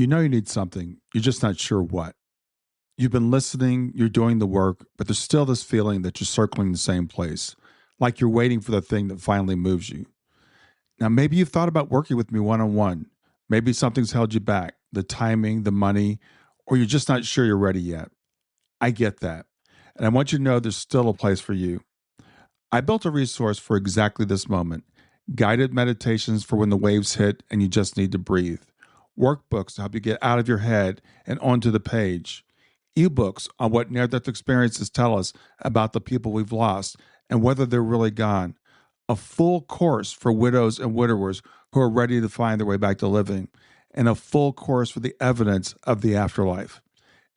You know you need something, you're just not sure what. You've been listening, you're doing the work, but there's still this feeling that you're circling the same place, like you're waiting for the thing that finally moves you. Now, maybe you've thought about working with me one on one. Maybe something's held you back, the timing, the money, or you're just not sure you're ready yet. I get that. And I want you to know there's still a place for you. I built a resource for exactly this moment, guided meditations for when the waves hit and you just need to breathe, workbooks to help you get out of your head and onto the page, ebooks on what near death experiences tell us about the people we've lost and whether they're really gone, a full course for widows and widowers who are ready to find their way back to living, and a full course for the evidence of the afterlife.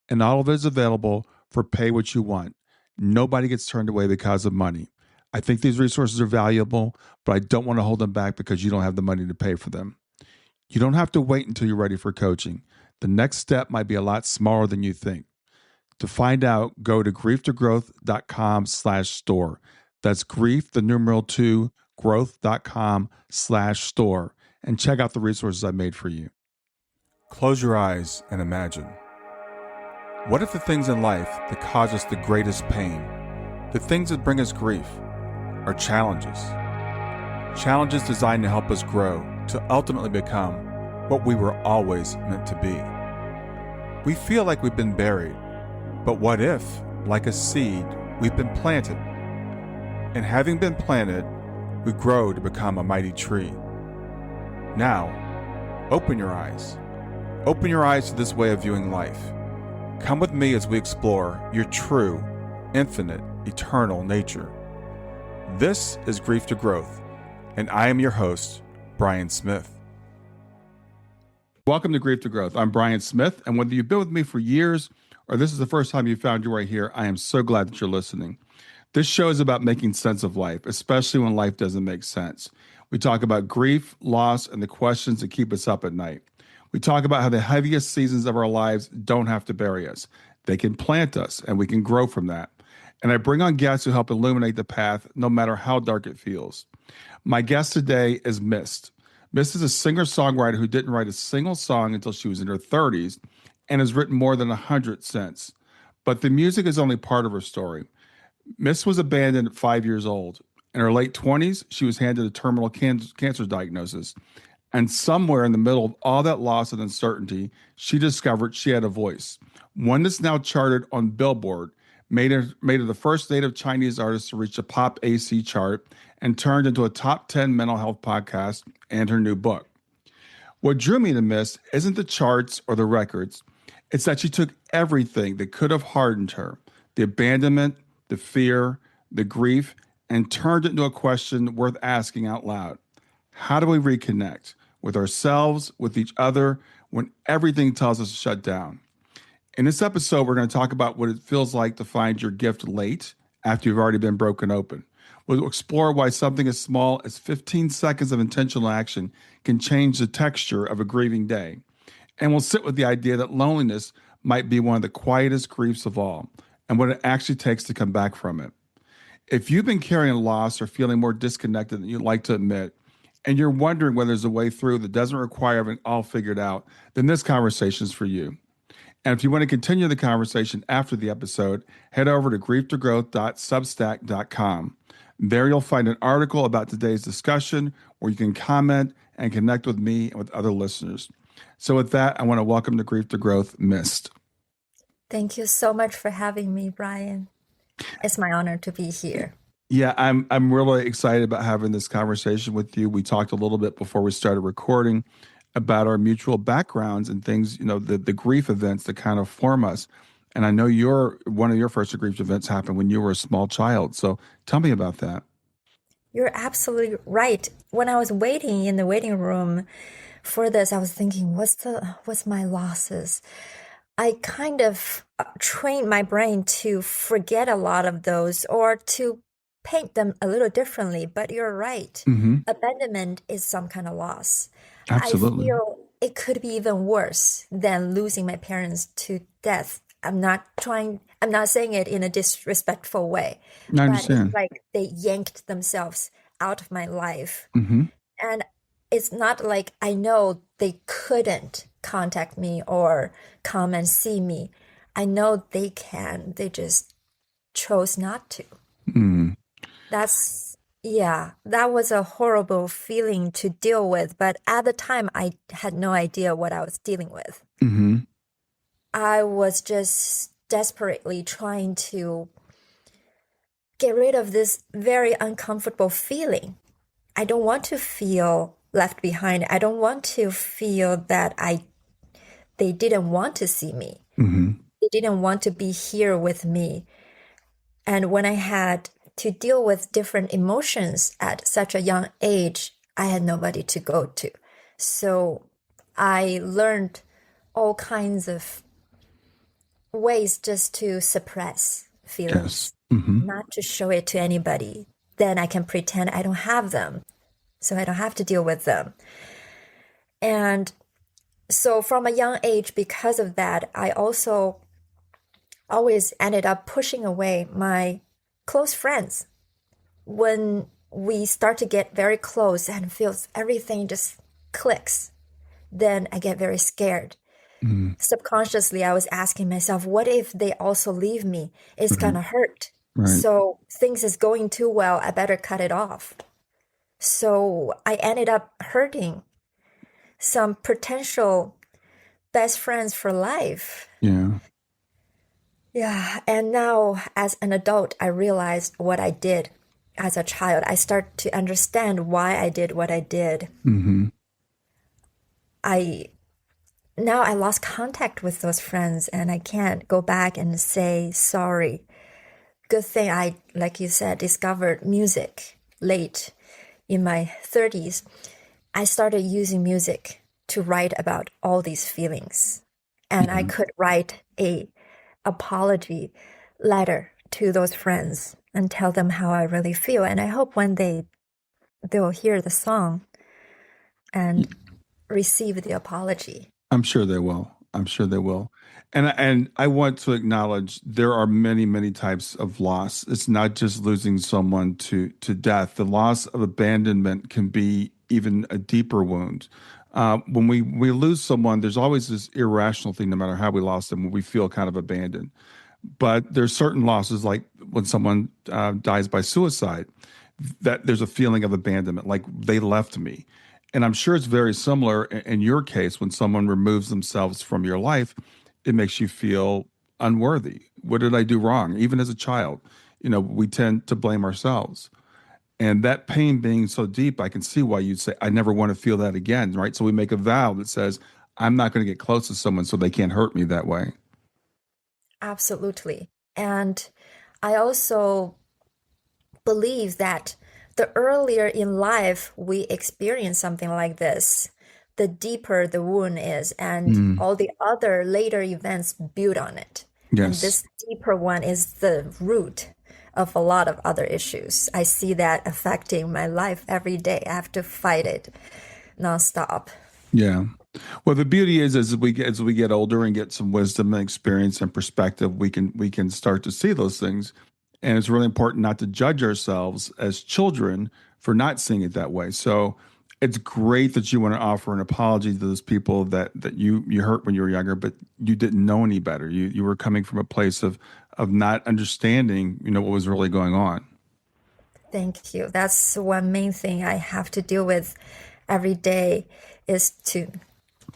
And all of it is available for pay what you want. Nobody gets turned away because of money. I think these resources are valuable, but I don't want to hold them back because you don't have the money to pay for them. You don't have to wait until you're ready for coaching. The next step might be a lot smaller than you think. To find out, go to grieftogrowth.com/store. That's grief, the numeral 2, growth.com/store, and check out the resources I made for you. Close your eyes and imagine. What if the things in life that cause us the greatest pain, the things that bring us grief, are challenges? Challenges designed to help us grow, to ultimately become what we were always meant to be. We feel like we've been buried, but what if, like a seed, we've been planted? And having been planted, we grow to become a mighty tree. Now, open your eyes. Open your eyes to this way of viewing life. Come with me as we explore your true, infinite, eternal nature. This is Grief to Growth, and I am your host, Brian Smith. Welcome to Grief to Growth. I'm Brian Smith, and whether you've been with me for years or this is the first time you found your way here, I am so glad that you're listening. This show is about making sense of life, especially when life doesn't make sense. We talk about grief, loss, and the questions that keep us up at night. We talk about how the heaviest seasons of our lives don't have to bury us. They can plant us, and we can grow from that. And I bring on guests who help illuminate the path, no matter how dark it feels. My guest today is Miist. Miist is a singer-songwriter who didn't write a single song until she was in her 30s and has written more than 100 since. But the music is only part of her story. Miist was abandoned at 5 years old. In her late 20s, she was handed a terminal cancer diagnosis. And somewhere in the middle of all that loss and uncertainty, she discovered she had a voice. One that's now charted on Billboard, made her the first native Chinese artist to reach the pop AC chart, and turned into a top 10 mental health podcast and her new book. What drew me to Miist isn't the charts or the records. It's that she took everything that could have hardened her, the abandonment, the fear, the grief, and turned it into a question worth asking out loud. How do we reconnect with ourselves, with each other, when everything tells us to shut down? In this episode, we're going to talk about what it feels like to find your gift late after you've already been broken open. We'll explore why something as small as 15 seconds of intentional action can change the texture of a grieving day. And we'll sit with the idea that loneliness might be one of the quietest griefs of all, and what it actually takes to come back from it. If you've been carrying loss or feeling more disconnected than you'd like to admit, and you're wondering whether there's a way through that doesn't require having it all figured out, then this conversation is for you. And if you want to continue the conversation after the episode, head over to grieftogrowth.substack.com. There you'll find an article about today's discussion where you can comment and connect with me and with other listeners. So with that, I want to welcome to Grief to Growth, Miist. Thank you so much for having me, Brian. It's my honor to be here. Yeah, I'm really excited about having this conversation with you. We talked a little bit before we started recording about our mutual backgrounds and things, the grief events that kind of form us. And I know one of your first grief events happened when you were a small child. So tell me about that. You're absolutely right. When I was waiting in the waiting room for this, I was thinking, what's my losses? I kind of trained my brain to forget a lot of those or to paint them a little differently. But you're right. Mm-hmm. Abandonment is some kind of loss. Absolutely. I feel it could be even worse than losing my parents to death. I'm not saying it in a disrespectful way, I understand. It's like they yanked themselves out of my life. Mm-hmm. And it's not like I know they couldn't contact me or come and see me. I know they can. They just chose not to. Mm, That's, yeah, that was a horrible feeling to deal with. But at the time, I had no idea what I was dealing with. hmm. I was just desperately trying to get rid of this very uncomfortable feeling. I don't want to feel left behind. I don't want to feel that they didn't want to see me. Hmm. They didn't want to be here with me. And when I had to deal with different emotions at such a young age, I had nobody to go to. So I learned all kinds of ways just to suppress Yes. feelings, Hmm. not to show it to anybody. Then I can pretend I don't have them, so I don't have to deal with them. And so from a young age, because of that, I also always ended up pushing away my close friends. When we start to get very close and feels everything just clicks, then I get very scared. Mm. Subconsciously, I was asking myself, what if they also leave me? It's Right. gonna hurt. Right. So things is going too well, I better cut it off. So I ended up hurting some potential best friends for life. Yeah. Yeah, and now as an adult, I realized what I did as a child. I start to understand why I did what I did. Hmm. I Now I lost contact with those friends and I can't go back and say sorry. Good thing I, like you said, discovered music late in my 30s. I started using music to write about all these feelings. And I Yeah. could write a apology letter to those friends and tell them how I really feel. And I hope one day they'll hear the song and receive the apology. I'm sure they will. I'm sure they will. And I want to acknowledge there are many, many types of loss. It's not just losing someone to death. The loss of abandonment can be even a deeper wound. When we lose someone, there's always this irrational thing, no matter how we lost them, when we feel kind of abandoned. But there's certain losses, like when someone dies by suicide, that there's a feeling of abandonment, like they left me. And I'm sure it's very similar in your case when someone removes themselves from your life, it makes you feel unworthy. What did I do wrong? Even as a child, we tend to blame ourselves. And that pain being so deep, I can see why you'd say, I never want to feel that again, right? So we make a vow that says, I'm not going to get close to someone so they can't hurt me that way. Absolutely. And I also believe that the earlier in life we experience something like this, the deeper the wound is, and Mm, all the other later events build on it. And yes. this deeper one is the root of a lot of other issues. I see that affecting my life every day. I have to fight it nonstop. Yeah. Well, the beauty is, as we get older and get some wisdom and experience and perspective, we can start to see those things. And it's really important not to judge ourselves as children for not seeing it that way. So it's great that you want to offer an apology to those people that you hurt when you were younger, but you didn't know any better. You were coming from a place of not understanding, what was really going on. Thank you. That's one main thing I have to deal with every day is to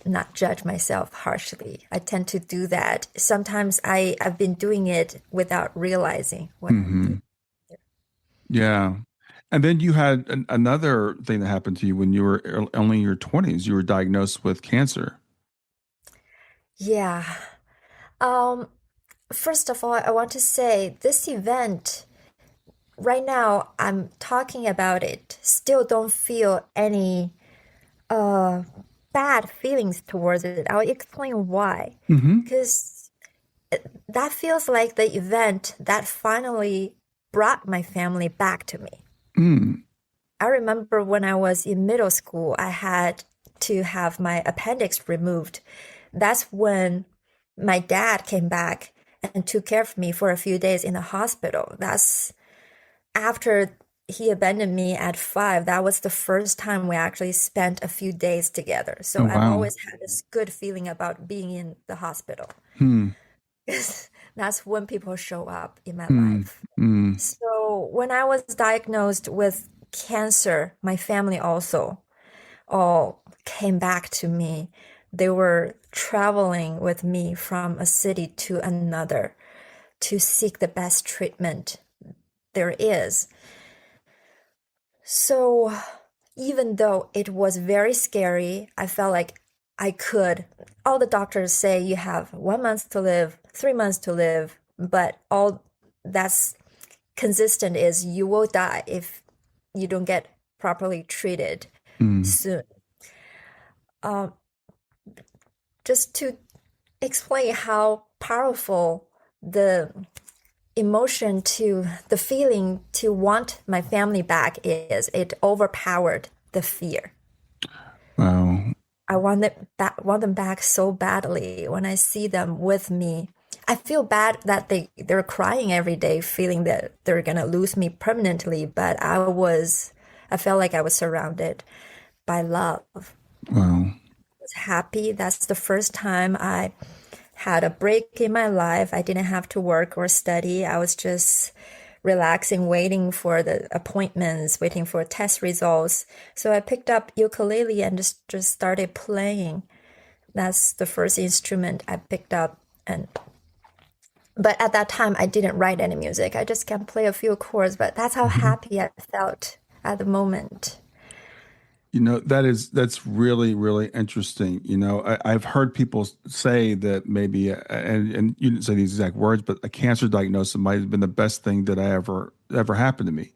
not judge myself harshly. I tend to do that. Sometimes I've been doing it without realizing what I'm doing. Hmm. Yeah. And then you had another thing that happened to you when you were only in your 20s. You were diagnosed with cancer. Yeah. Um, First of all, I want to say this event, right now, I'm talking about it, still don't feel any uh bad feelings towards it. I'll explain why. Hmm. Because that feels like the event that finally brought my family back to me. Mm. I remember when I was in middle school, I had to have my appendix removed. That's when my dad came back and took care of me for a few days in the hospital. That's after he abandoned me at 5. That was the first time we actually spent a few days together. So Oh, I've wow. always had this good feeling about being in the hospital. Hmm. That's when people show up in my Hmm. life. Hmm. So when I was diagnosed with cancer, my family also all came back to me. They were traveling with me from a city to another to seek the best treatment there is. So even though it was very scary, I felt like I could. All the doctors say you have 1 month to live, 3 months to live, but all that's consistent is you will die if you don't get properly treated Hmm. soon. Um, just to explain how powerful the emotion to the feeling to want my family back is, it overpowered the fear. Wow. I want them back so badly. When I see them with me, I feel bad that they're crying every day, feeling that they're gonna lose me permanently. But I felt like I was surrounded by love. I Wow. was happy. That's the first time I had a break in my life. I didn't have to work or study. I was just relaxing, waiting for the appointments, waiting for test results. So I picked up ukulele and just started playing. That's the first instrument I picked up. And but at that time I didn't write any music. I just can play a few chords, but that's how Mhm. happy I felt at the moment. That's really, really interesting. I've heard people say that maybe, and you didn't say these exact words, but a cancer diagnosis might have been the best thing that I ever happened to me,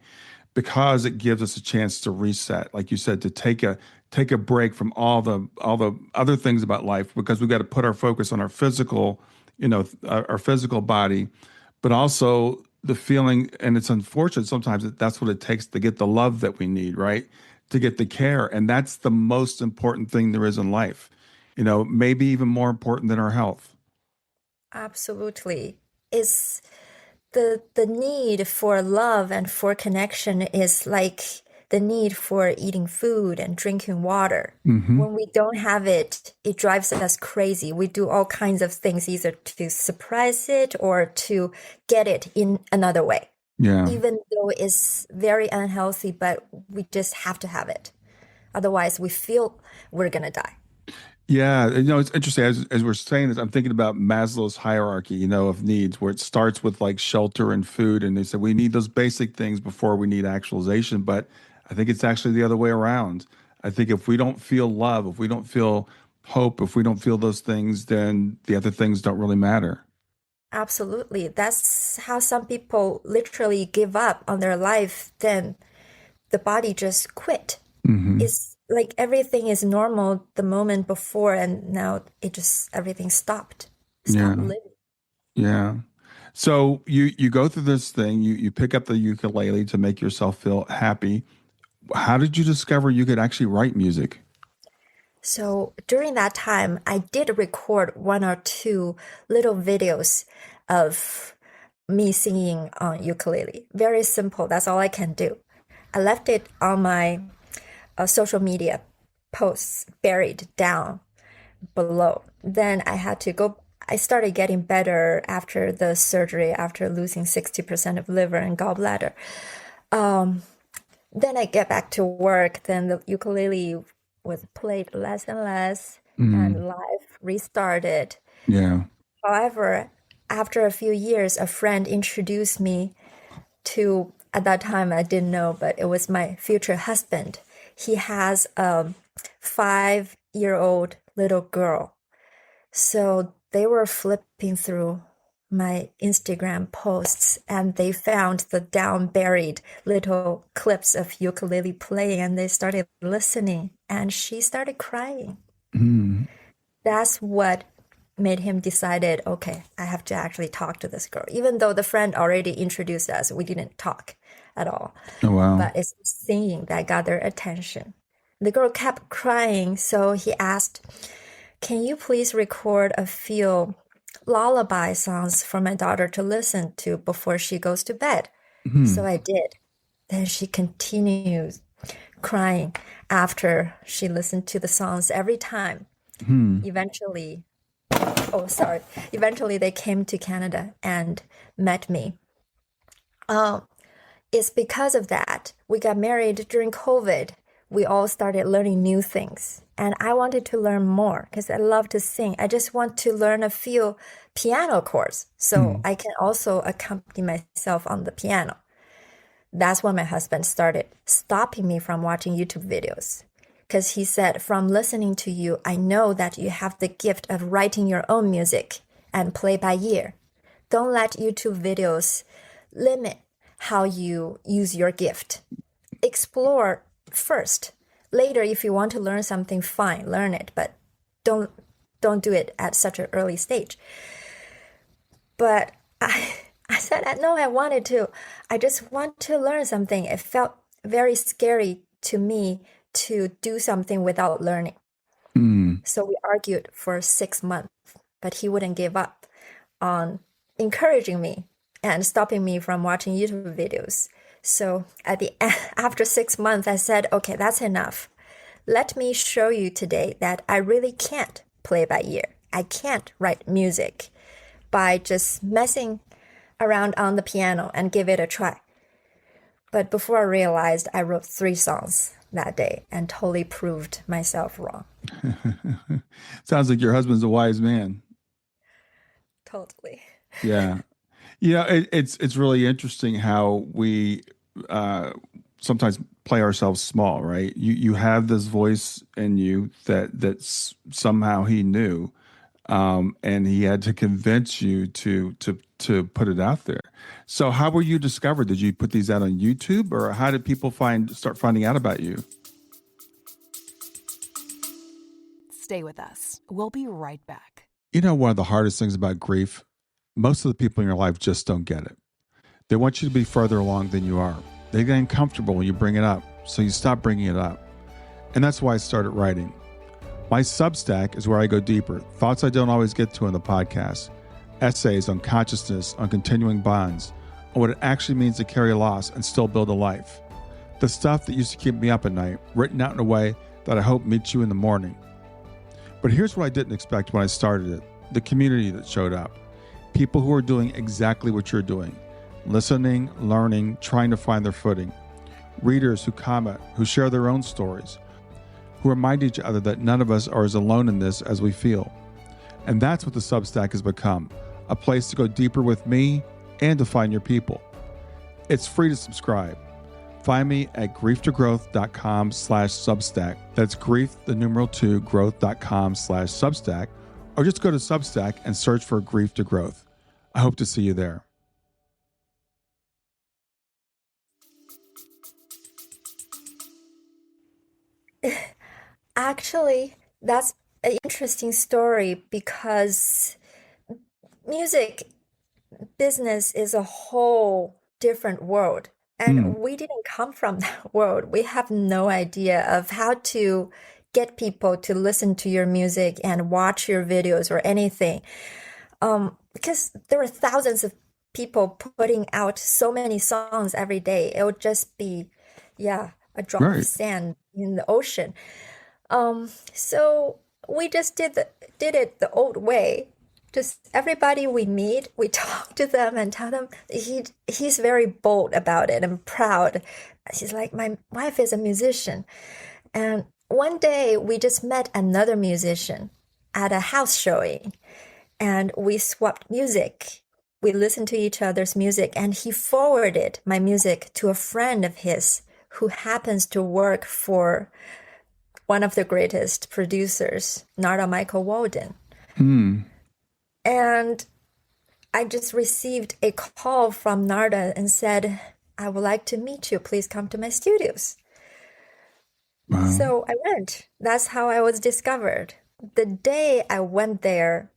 because it gives us a chance to reset, like you said, to take a break from all the other things about life, because we've got to put our focus on our physical, our physical body, but also the feeling. And it's unfortunate sometimes that that's what it takes to get the love that we need, right? To get the care. And that's the most important thing there is in life, maybe even more important than our health. Absolutely. Is the need for love and for connection is like the need for eating food and drinking water. Hmm. When we don't have it, it drives us crazy. We do all kinds of things either to suppress it or to get it in another way, Yeah. even though it's very unhealthy, but we just have to have it. Otherwise, we feel we're gonna die. Yeah, it's interesting. As we're saying this, I'm thinking about Maslow's hierarchy, of needs, where it starts with like shelter and food, and they said we need those basic things before we need actualization. But I think it's actually the other way around. I think if we don't feel love, if we don't feel hope, if we don't feel those things, then the other things don't really matter. Absolutely. That's how some people literally give up on their life, then the body just quit. Hmm. It's like everything is normal the moment before, and now it just everything stopped. Stop Yeah, living. yeah. So you go through this thing, you pick up the ukulele to make yourself feel happy. How did you discover you could actually write music? So during that time, I did record one or two little videos of me singing on ukulele. Very simple. That's all I can do. I left it on my social media posts buried down below. Then I had to go. I started getting better after the surgery, after losing 60% of liver and gallbladder. Um, then I get back to work. Then the ukulele was played less and less, Mm, and life restarted. yeah. However, after a few years, a friend introduced me to, at that time I didn't know, but it was my future husband. He has a 5-year-old little girl. So they were flipping through my Instagram posts and they found the down buried little clips of ukulele playing and they started listening and she started crying. Mm, That's what made him decided, okay, I have to actually talk to this girl. Even though the friend already introduced us, we didn't talk at all. oh, wow. But it's singing that got their attention. The girl kept crying, so he asked, can you please record a few lullaby songs for my daughter to listen to before she goes to bed? So Mm, I did. Then she continues crying after she listened to the songs every time. Eventually, oh, sorry. Eventually, they came to Canada and met me. It's because of that. We got married during COVID. We all started learning new things. And I wanted to learn more because I love to sing. I just want to learn a few piano chords so I can also accompany myself on the piano. That's when my husband started stopping me from watching YouTube videos. Because he said, from listening to you, I know that you have the gift of writing your own music and play by ear. Don't let YouTube videos limit how you use your gift. Explore first. Later, if you want to learn something, fine, learn it, but don't do it at such an early stage. But I said, no, I wanted to. I just want to learn something. It felt very scary to me to do something without learning. So we argued for 6 months, but he wouldn't give up on encouraging me and stopping me from watching YouTube videos. So at the end, after 6 months, I said, okay, that's enough. Let me show you today that I really can't play by ear. I can't write music by just messing around on the piano and give it a try. But before I realized, I wrote 3 songs that day and totally proved myself wrong. Sounds like your husband's a wise man. Totally. Yeah. It's really interesting how we sometimes play ourselves small, right? You have this voice in you that somehow he knew, and he had to convince you to put it out there. So how were you discovered? Did you put these out on YouTube, or how did people start finding out about you? Stay with us. We'll be right back. One of the hardest things about grief, most of the people in your life just don't get it. They want you to be further along than you are. They get uncomfortable when you bring it up, so you stop bringing it up. And that's why I started writing. My Substack is where I go deeper, thoughts I don't always get to in the podcast, essays on consciousness, on continuing bonds, on what it actually means to carry a loss and still build a life. The stuff that used to keep me up at night, written out in a way that I hope meets you in the morning. But here's what I didn't expect when I started it, the community that showed up. People who are doing exactly what you're doing, listening, learning, trying to find their footing. Readers who comment, who share their own stories, who remind each other that none of us are as alone in this as we feel. And that's what the Substack has become, a place to go deeper with me and to find your people. It's free to subscribe. Find me at grieftogrowth.com/Substack. That's grief, the numeral 2, growth.com/Substack. Or just go to Substack and search for Grief to Growth. I hope to see you there. Actually, that's an interesting story because music business is a whole different world. And we didn't come from that world. We have no idea of how to get people to listen to your music and watch your videos or anything. Because there are thousands of people putting out so many songs every day. It would just be, a drop of sand in the ocean. So we just did it the old way. Just everybody we meet, we talk to them and tell them he's very bold about it and proud. She's like, my wife is a musician. And one day we just met another musician at a house showing and we swapped music. We listened to each other's music and he forwarded my music to a friend of his who happens to work for one of the greatest producers, Narada Michael Walden. And I just received a call from Narda and said, I would like to meet you. Please come to my studios. Wow. So I went. That's how I was discovered. The day I went there,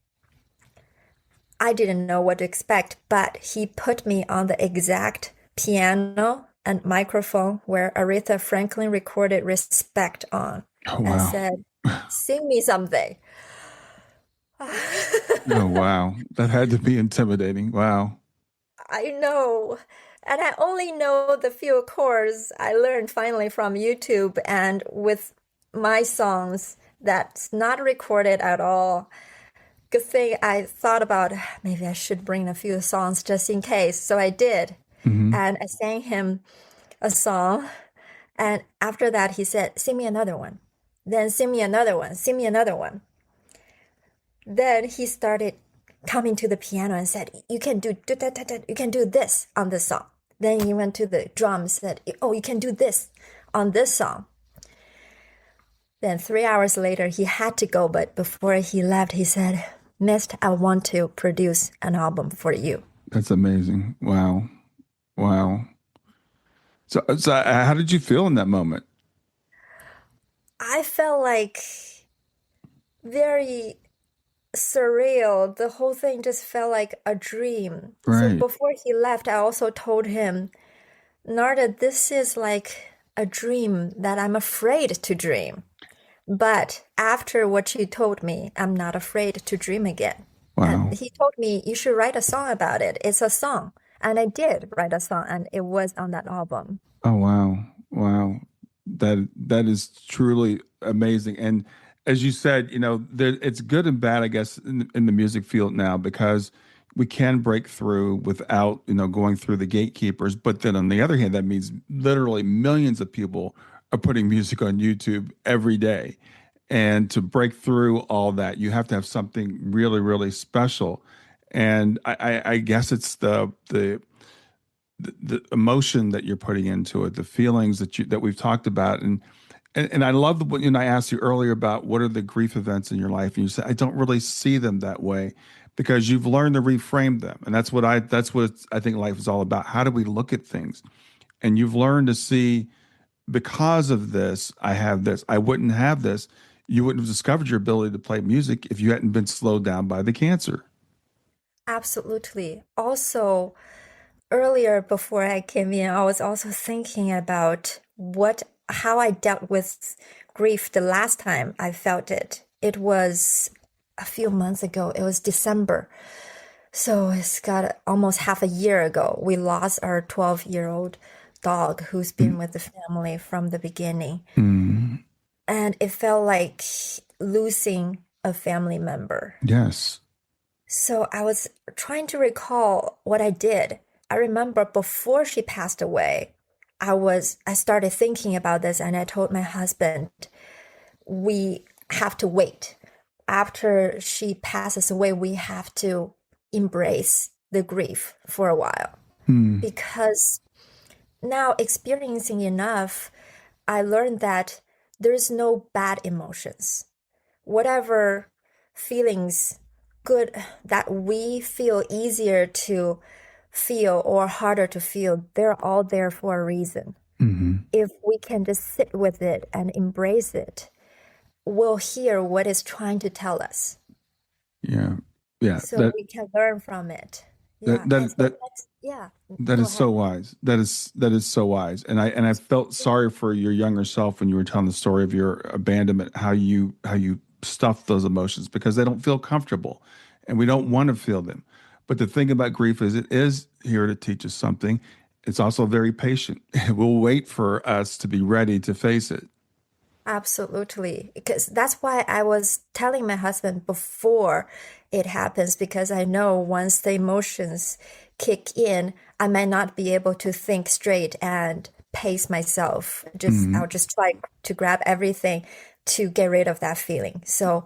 I didn't know what to expect, but he put me on the exact piano and microphone where Aretha Franklin recorded Respect on. Oh, wow. And said, sing me something. Oh, wow. That had to be intimidating. Wow. I know. And I only know the few chords I learned finally from YouTube and with my songs that's not recorded at all. Good thing I thought about maybe I should bring a few songs just in case. So I did. Hmm. And I sang him a song. And after that, he said, sing me another one. Then sing me another one. Sing me another one. Then he started coming to the piano and said, you can you can do this on this song. Then he went to the drums, said, oh, you can do this on this song. Then 3 hours later, he had to go, but before he left, he said, Miist, I want to produce an album for you. That's amazing. Wow. Wow. So how did you feel in that moment? I felt like very surreal. The whole thing just felt like a dream. So Right. before he left, I also told him, Narda, this is like a dream that I'm afraid to dream. But after what you told me, I'm not afraid to dream again. And Wow. he told me, you should write a song about it. It's a song. And I did write a song, and it was on that album. Oh, wow. Wow. That is truly amazing. And as you said, it's good and bad, I guess, in the music field now because we can break through without, going through the gatekeepers. But then on the other hand, that means literally millions of people are putting music on YouTube every day. And to break through all that, you have to have something really, really special. And I guess it's the emotion that you're putting into it, the feelings that we've talked about, and I love what I asked you earlier about what are the grief events in your life, and you said I don't really see them that way because you've learned to reframe them, and that's what I think life is all about. How do we look at things? And you've learned to see because of this, I have this. I wouldn't have this. You wouldn't have discovered your ability to play music if you hadn't been slowed down by the cancer. Absolutely. Also, earlier before I came in, I was also thinking about how I dealt with grief the last time I felt it. It was a few months ago. It was December. So it's got almost half a year ago. We lost our 12-year-old dog who's been with the family from the beginning. Mm, And it felt like losing a family member. yes. So I was trying to recall what I did. I remember before she passed away, I started thinking about this and I told my husband, we have to wait. After she passes away, we have to embrace the grief for a while. Mm, Because now experiencing enough, I learned that there's no bad emotions. Whatever feelings good that we feel easier to feel or harder to feel, they're all there for a reason. hmm. If we can just sit with it and embrace it, we'll hear what it's trying to tell us. Yeah. Yeah. So we can learn from it. That Yeah. And that so that yeah, that go is ahead. so wise. That is so wise. And I felt sorry for your younger self when you were telling the story of your abandonment, how you stuff those emotions because they don't feel comfortable and we don't want to feel them. But the thing about grief is it is here to teach us something. It's also very patient. It will wait for us to be ready to face it. Absolutely. Because that's why I was telling my husband before it happens, because I know once the emotions kick in, I might not be able to think straight and pace myself. I'll Hmm. just try to grab everything to get rid of that feeling. So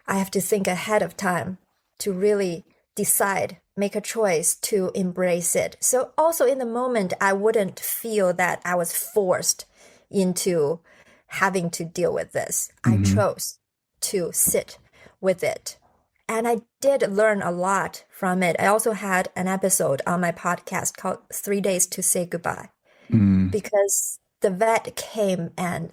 I have to think ahead of time to really decide, make a choice to embrace it. So also in the moment, I wouldn't feel that I was forced into having to deal with this. I Hmm. chose to sit with it. And I did learn a lot from it. I also had an episode on my podcast called 3 Days to Say Goodbye Hmm. because the vet came and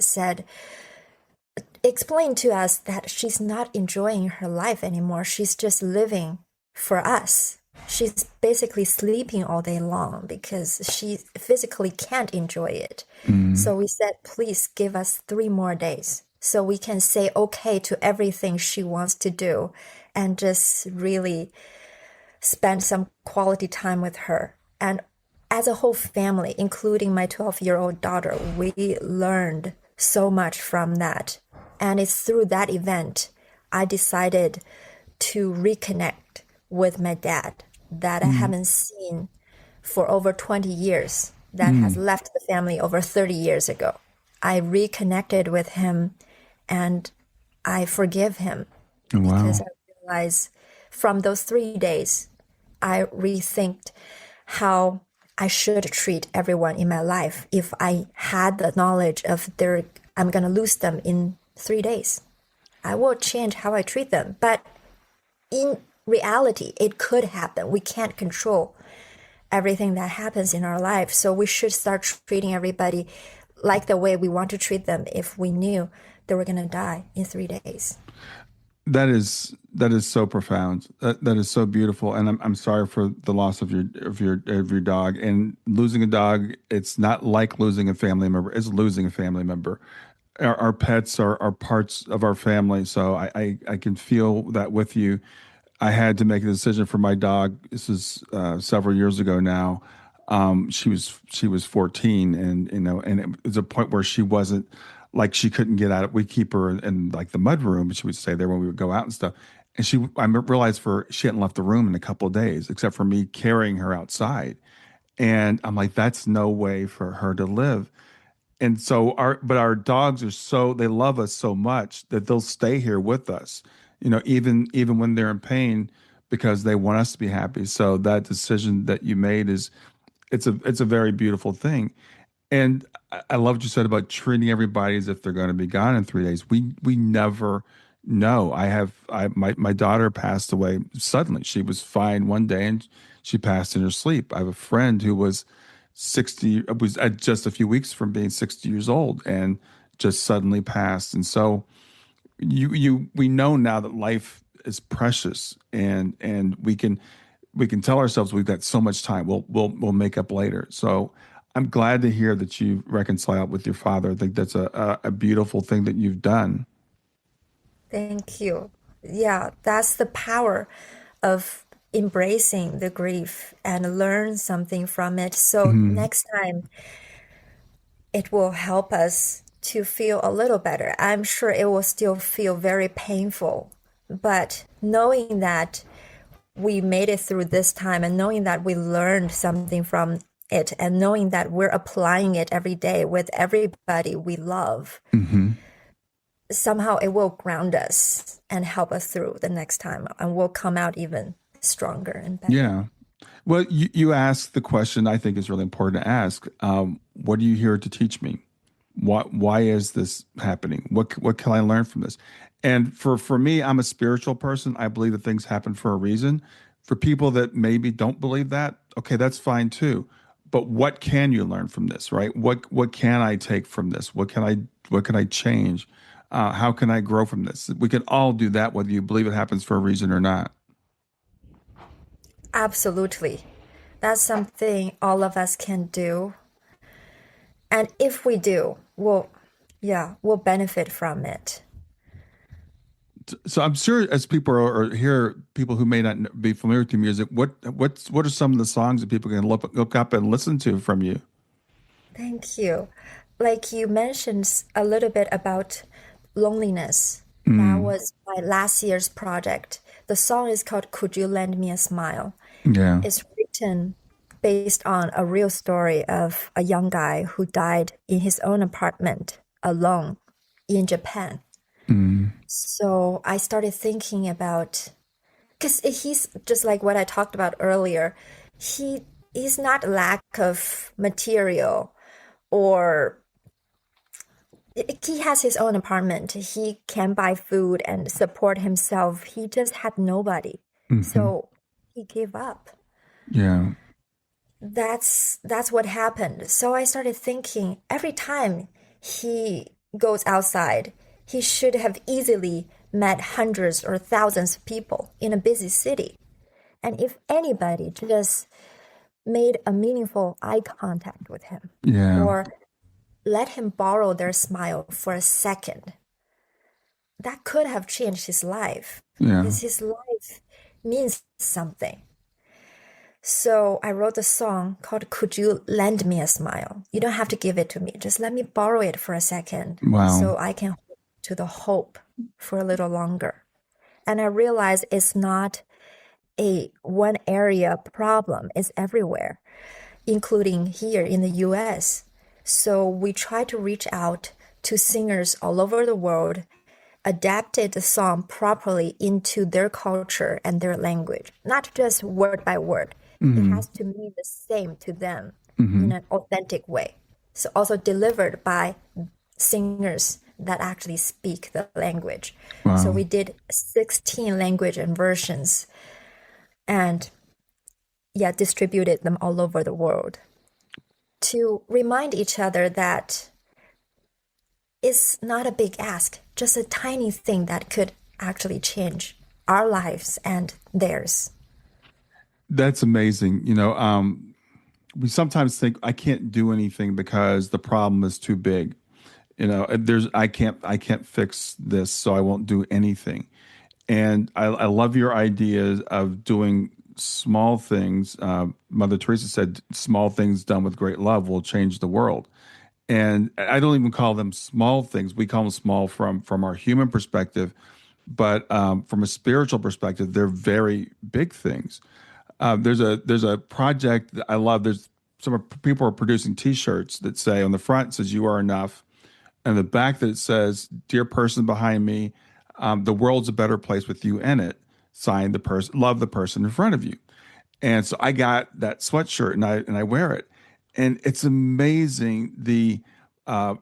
explained to us that she's not enjoying her life anymore. She's just living for us. She's basically sleeping all day long because she physically can't enjoy it. Hmm. So we said, please give us 3 more days so we can say okay to everything she wants to do and just really spend some quality time with her. And as a whole family, including my 12-year-old daughter, we learned so much from that. And it's through that event I decided to reconnect with my dad that I Mm, haven't seen for over 20 years, that has left the family over 30 years ago. I reconnected with him and I forgive him because wow. I realize from those 3 days, I rethinked how I should treat everyone in my life if I had the knowledge of I'm going to lose them in 3 days. I will change how I treat them. But in reality, it could happen. We can't control everything that happens in our life. So we should start treating everybody like the way we want to treat them if we knew they were going to die in 3 days. That is so profound. That is so beautiful. And I'm sorry for the loss of your dog. And losing a dog, it's not like losing a family member. It's losing a family member. Our pets are parts of our family. So I can feel that with you. I had to make a decision for my dog. This is several years ago now. She was 14, and and it was a point where she wasn't like she couldn't get out. We keep her in like the mud room, and she would stay there when we would go out and stuff. And I realized she hadn't left the room in a couple of days, except for me carrying her outside. And I'm like, that's no way for her to live. And so our dogs are they love us so much that they'll stay here with us, even when they're in pain because they want us to be happy. So that decision that you made it's a very beautiful thing. And I love what you said about treating everybody as if they're going to be gone in 3 days. We never know. My daughter passed away suddenly. She was fine one day and she passed in her sleep. I have a friend who was 60, was at just a few weeks from being 60 years old and just suddenly passed. And so we know now that life is precious and we can tell ourselves we've got so much time. We'll make up later. So I'm glad to hear that you reconciled with your father. I think that's a beautiful thing that you've done. Thank you. Yeah, that's the power of embracing the grief and learn something from it. So Mhm. next time it will help us to feel a little better. I'm sure it will still feel very painful, but knowing that we made it through this time and knowing that we learned something from it and knowing that we're applying it every day with everybody we love, Mhm. somehow it will ground us and help us through the next time and we'll come out even stronger and better. Yeah. Well, you asked the question I think is really important to ask. What are you here to teach me? Why is this happening? What can I learn from this? And for me, I'm a spiritual person. I believe that things happen for a reason. For people that maybe don't believe that, okay, that's fine too. But what can you learn from this, right? What can I take from this? What can I change? How can I grow from this? We can all do that, whether you believe it happens for a reason or not. Absolutely. That's something all of us can do. And if we do, we'll benefit from it. So I'm sure as people are here, people who may not be familiar with your music, what are some of the songs that people can look up and listen to from you? Thank you. Like you mentioned a little bit about loneliness. That Mm, was my last year's project. The song is called Could You Lend Me a Smile? yeah. It's written based on a real story of a young guy who died in his own apartment alone in Japan. Mm, So I started thinking about, because he's just like what I talked about earlier, he he's not lack of material or he has his own apartment. He can buy food and support himself. He just had nobody. hmm. So he gave up. Yeah. That's what happened. So I started thinking every time he goes outside, he should have easily met hundreds or thousands of people in a busy city. And if anybody just made a meaningful eye contact with him Yeah. or let him borrow their smile for a second, that could have changed his life Yeah. because his life means something. So I wrote a song called Could You Lend Me a Smile? You don't have to give it to me. Just let me borrow it for a second Wow. so I can hold to the hope for a little longer. And I realized it's not a one area problem, it's everywhere, including here in the US. So we try to reach out to singers all over the world, adapted the song properly into their culture and their language, not just word by word. It Hmm. has to mean the same to them in Hmm. an authentic way. So also delivered by singers that actually speak the language. So Wow. we did 16 language and versions and yeah, distributed them all over the world to remind each other that it's not a big ask, just a tiny thing that could actually change our lives and theirs. That's amazing. We sometimes think I can't do anything because the problem is too big. I can't fix this, so I won't do anything. And I love your ideas of doing small things. Mother Teresa said, "Small things done with great love will change the world." And I don't even call them small things. We call them small from our human perspective, but from a spiritual perspective, they're very big things. There's a project that I love. There's some people are producing T-shirts that say on the front it says "You are enough," and the back that it says "Dear person behind me, the world's a better place with you in it." Signed, the person, love the person in front of you. And so I got that sweatshirt and I wear it, and it's amazing the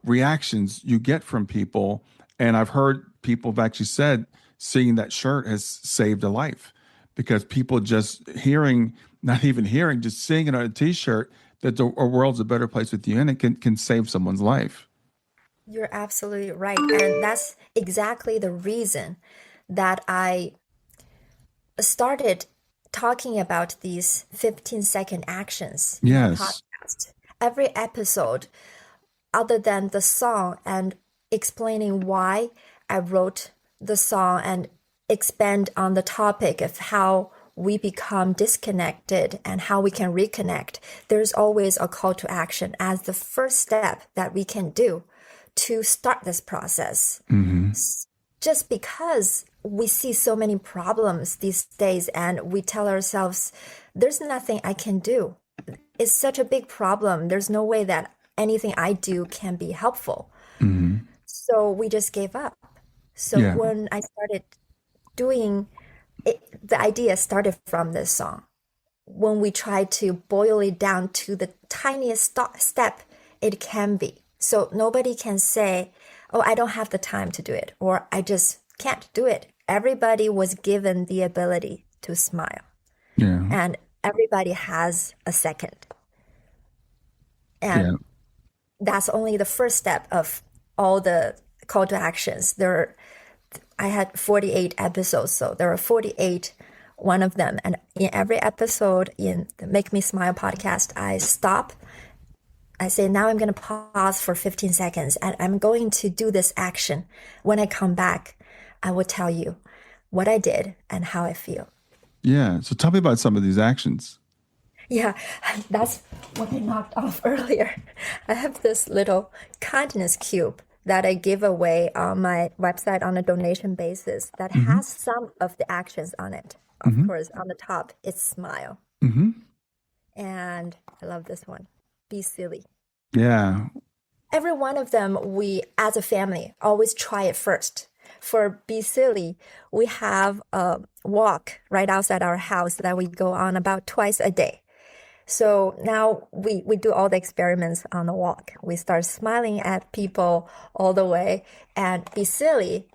reactions you get from people. And I've heard people have actually said seeing that shirt has saved a life because people just hearing, not even hearing, just seeing it on a T-shirt that the world's a better place with you in it can save someone's life. You're absolutely right. And that's exactly the reason that I started talking about these 15-second actions in my Yes. podcast. Every episode, other than the song and explaining why I wrote the song and expand on the topic of how we become disconnected and how we can reconnect, there's always a call to action as the first step that we can do to start this process. Hmm. Just because we see so many problems these days and we tell ourselves, there's nothing I can do. It's such a big problem. There's no way that anything I do can be helpful. Hmm. So we just gave up. So Yeah. when I started doing it, the idea started from this song. When we try to boil it down to the tiniest step it can be. So nobody can say, oh, I don't have the time to do it, or I just can't do it. Everybody was given the ability to smile, Yeah. and everybody has a second. Yeah. And that's only the first step of all the call to actions. I had 48 episodes, so there are 48 one of them. And in every episode in the Make Me Smile podcast, I stop. I say, now I'm going to pause for 15 seconds and I'm going to do this action. When I come back, I will tell you what I did and how I feel. Yeah. So tell me about some of these actions. Yeah, that's what I knocked off earlier. I have this little kindness cube that I give away on my website on a donation basis that Hmm. has some of the actions on it. Of Hmm. course, on the top, it's smile. Hmm. And I love this one. Be silly. Yeah. Every one of them, we as a family always try it first. For Be Silly, we have a walk right outside our house that we go on about twice a day. So now we do all the experiments on the walk. We start smiling at people all the way and Be Silly.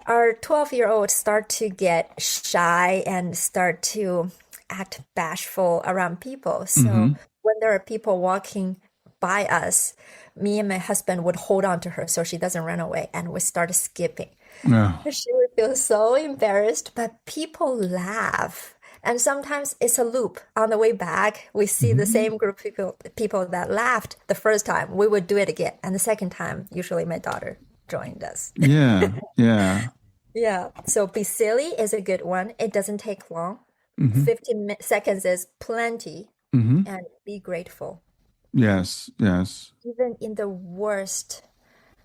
Our 12-year-olds start to get shy and start to act bashful around people. So Hmm. when there are people walking by us, me and my husband would hold on to her so she doesn't run away and we start skipping. Yeah. She would feel so embarrassed, but people laugh. And sometimes it's a loop. On the way back, we see the Hmm. same group of people that laughed the first time. We would do it again. And the second time, usually my daughter joined us. Yeah. Yeah. Yeah. So Be Silly is a good one. It doesn't take long. Hmm. 15 seconds is plenty, Hmm. and be grateful. Yes. Yes. Even in the worst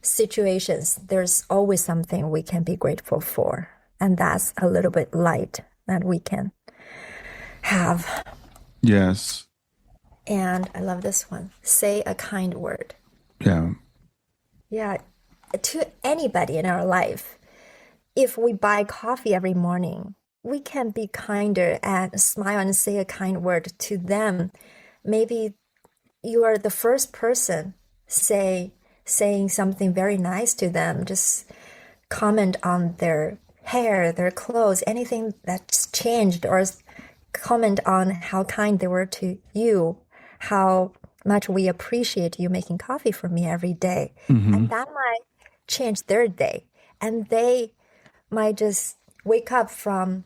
situations, there's always something we can be grateful for. And that's a little bit light that we can have. Yes. And I love this one. Say a kind word. Yeah. Yeah, to anybody in our life. If we buy coffee every morning, we can be kinder and smile and say a kind word to them. Maybe you are the first person saying something very nice to them. Just comment on their hair, their clothes, anything that's changed, or comment on how kind they were to you, how much we appreciate you making coffee for me every day. Hmm. And that might change their day. And they might just wake up from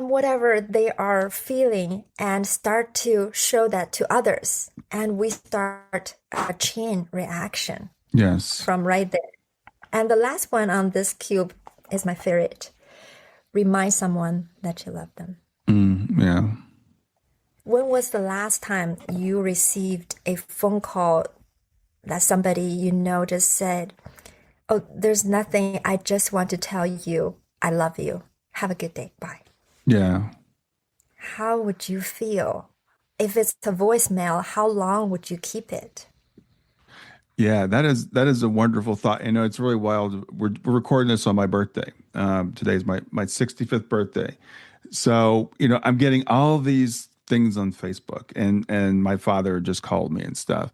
whatever they are feeling and start to show that to others. And we start a chain reaction Yes. from right there. And the last one on this cube is my favorite. Remind someone that you love them. Yeah. When was the last time you received a phone call that somebody you know just said, "Oh, there's nothing. I just want to tell you I love you. Have a good day. Bye." Yeah. How would you feel? If it's a voicemail, how long would you keep it? Yeah, that is a wonderful thought. You know, it's really wild. We're recording this on my birthday. Today's my 65th birthday. So, you know, I'm getting all these things on Facebook, and my father just called me and stuff.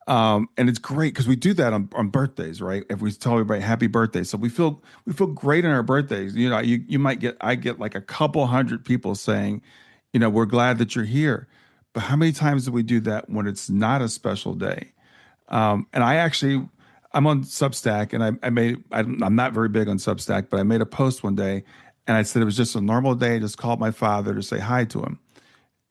And it's great because we do that on birthdays, right? If we tell everybody happy birthday. So we feel great on our birthdays. You know, you might get I get like a couple hundred people saying, you know, we're glad that you're here. But how many times do we do that when it's not a special day? And I'm on Substack, and I'm not very big on Substack, but I made a post one day, and I said it was just a normal day. I just called my father to say hi to him.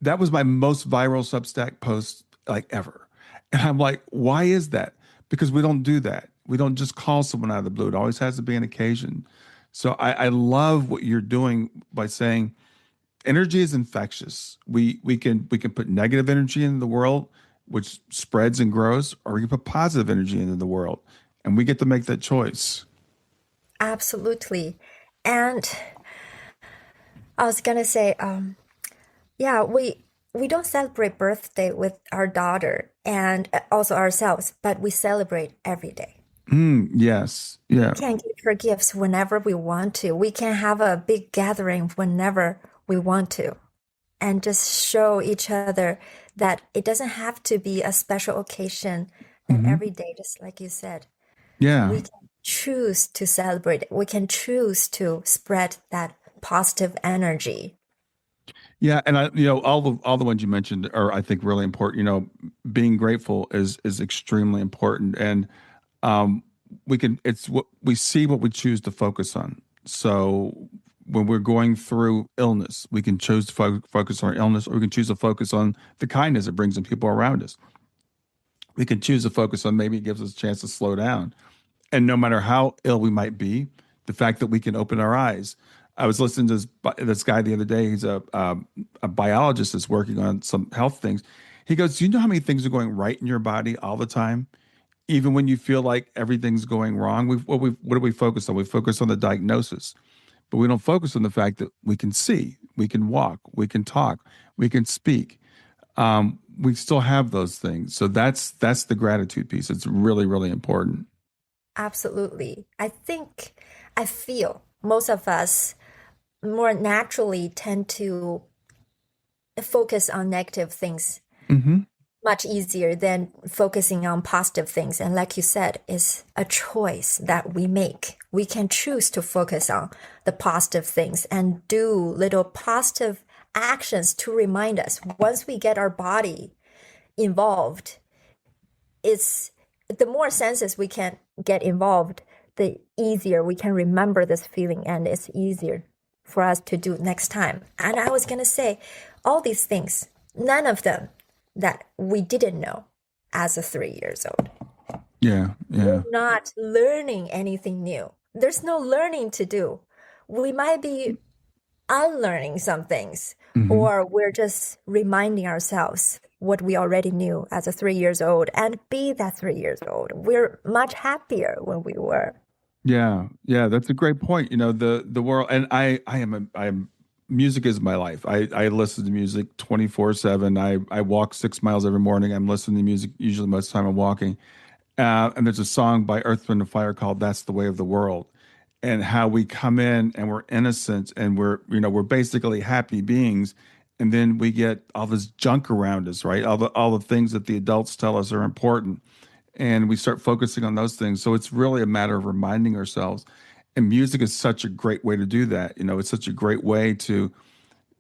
That was my most viral Substack post like ever. And I'm like, why is that? Because we don't do that. We don't just call someone out of the blue. It always has to be an occasion. So I love what you're doing by saying energy is infectious. We can put negative energy into the world, which spreads and grows, or we can put positive energy into the world, and we get to make that choice. Absolutely. And I was gonna say, yeah, we don't celebrate birthday with our daughter and also ourselves, but we celebrate every day. Yes, We yeah, can give her gifts whenever we want to. We can have a big gathering whenever we want to, and just show each other that it doesn't have to be a special occasion. And hmm, every day, just like you said, yeah, we can choose to celebrate. We can choose to spread that positive energy. yeah. And all the ones you mentioned are, I think, really important. You know, being grateful is extremely important, and um, we can it's what we see what we choose to focus on. So when we're going through illness, we can choose to focus on our illness, or we can choose to focus on the kindness it brings in people around us. We can choose to focus on maybe it gives us a chance to slow down. And no matter how ill we might be, the fact that we can open our eyes. I was listening to this guy the other day. He's a biologist that's working on some health things. He goes, "Do you know how many things are going right in your body all the time? Even when you feel like everything's going wrong, what do we focus on? We focus on the diagnosis, but we don't focus on the fact that we can see, we can walk, we can talk, we can speak. We still have those things. So that's the gratitude piece. It's really, really important. Absolutely. I feel most of us more naturally tend to focus on negative things Hmm. much easier than focusing on positive things. And like you said, it's a choice that we make. We can choose to focus on the positive things and do little positive actions to remind us. Once we get our body involved, it's the more senses we can get involved, the easier we can remember this feeling, and it's easier for us to do next time. And I was going to say, all these things, none of them that we didn't know as a 3 years old. Yeah, We're yeah, not learning anything new. There's no learning to do. We might be unlearning some things, Hmm. or we're just reminding ourselves what we already knew as a 3 years old and be that 3 years old. We're much happier when we were. Yeah, yeah, that's a great point. The world, and I'm music is my life. I listen to music 24/7. I walk 6 miles every morning. I'm listening to music usually most of the time I'm walking. And there's a song by Earth, Wind, and Fire called "That's the Way of the World," and how we come in and we're innocent and we're basically happy beings, and then we get all this junk around us, right? All the things that the adults tell us are important, and we start focusing on those things. So it's really a matter of reminding ourselves. And music is such a great way to do that. It's such a great way to